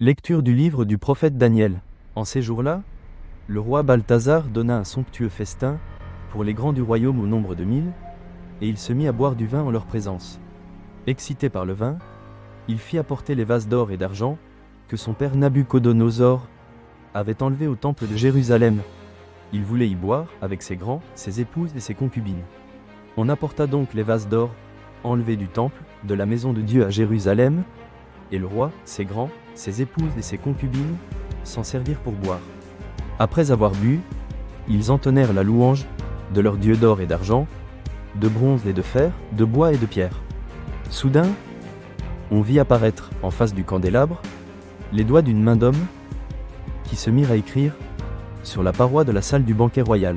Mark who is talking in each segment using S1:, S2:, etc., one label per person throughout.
S1: Lecture du livre du prophète Daniel. En ces jours-là, le roi Balthazar donna un somptueux festin pour les grands du royaume au nombre de 1000, et il se mit à boire du vin en leur présence. Excité par le vin, il fit apporter les vases d'or et d'argent que son père Nabuchodonosor avait enlevés au temple de Jérusalem. Il voulait y boire avec ses grands, ses épouses et ses concubines. On apporta donc les vases d'or enlevés du temple, de la maison de Dieu à Jérusalem, et le roi, ses grands, ses épouses et ses concubines s'en servirent pour boire. Après avoir bu, ils entonnèrent la louange de leur Dieu d'or et d'argent, de bronze et de fer, de bois et de pierre. Soudain, on vit apparaître, en face du candélabre, les doigts d'une main d'homme qui se mirent à écrire sur la paroi de la salle du banquet royal.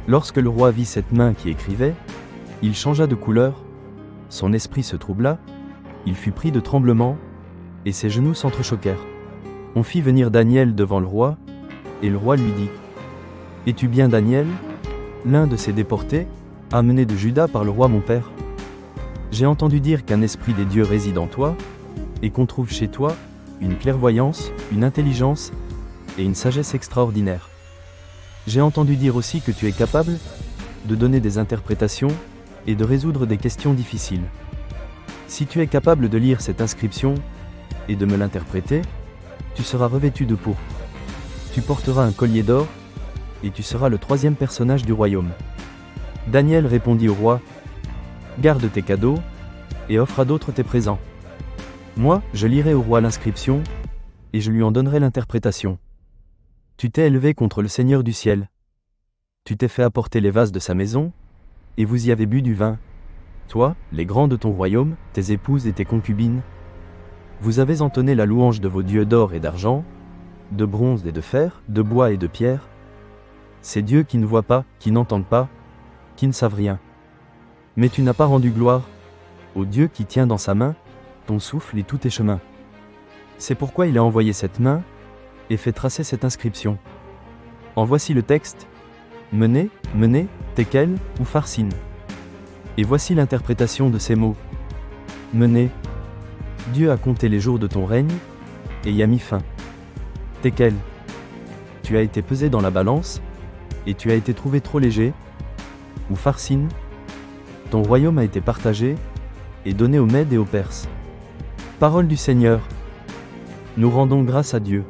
S1: Lorsque le roi vit cette main qui écrivait, il changea de couleur, son esprit se troubla, il fut pris de tremblement, et ses genoux s'entrechoquèrent. On fit venir Daniel devant le roi, et le roi lui dit : « Es-tu bien Daniel, l'un de ces déportés, amenés de Juda par le roi mon père ? J'ai entendu dire qu'un esprit des dieux réside en toi, et qu'on trouve chez toi une clairvoyance, une intelligence et une sagesse extraordinaires. J'ai entendu dire aussi que tu es capable de donner des interprétations et de résoudre des questions difficiles. Si tu es capable de lire cette inscription et de me l'interpréter, tu seras revêtu de pourpre. Tu porteras un collier d'or, et tu seras le 3e personnage du royaume. » Daniel répondit au roi : « Garde tes cadeaux, et offre à d'autres tes présents. Moi, je lirai au roi l'inscription, et je lui en donnerai l'interprétation. Tu t'es élevé contre le Seigneur du ciel. Tu t'es fait apporter les vases de sa maison, et vous y avez bu du vin. Toi, les grands de ton royaume, tes épouses et tes concubines. Vous avez entonné la louange de vos dieux d'or et d'argent, de bronze et de fer, de bois et de pierre. Ces dieux qui ne voient pas, qui n'entendent pas, qui ne savent rien. Mais tu n'as pas rendu gloire au Dieu qui tient dans sa main ton souffle et tous tes chemins. C'est pourquoi il a envoyé cette main et fait tracer cette inscription. En voici le texte : Menez, menez, Tekel ou Pharsine. Et voici l'interprétation de ces mots. Menez. Dieu a compté les jours de ton règne, et y a mis fin. Tekel. Tu as été pesé dans la balance, et tu as été trouvé trop léger. Ou Pharsine. Ton royaume a été partagé, et donné aux Mèdes et aux Perses. Parole du Seigneur. Nous rendons grâce à Dieu.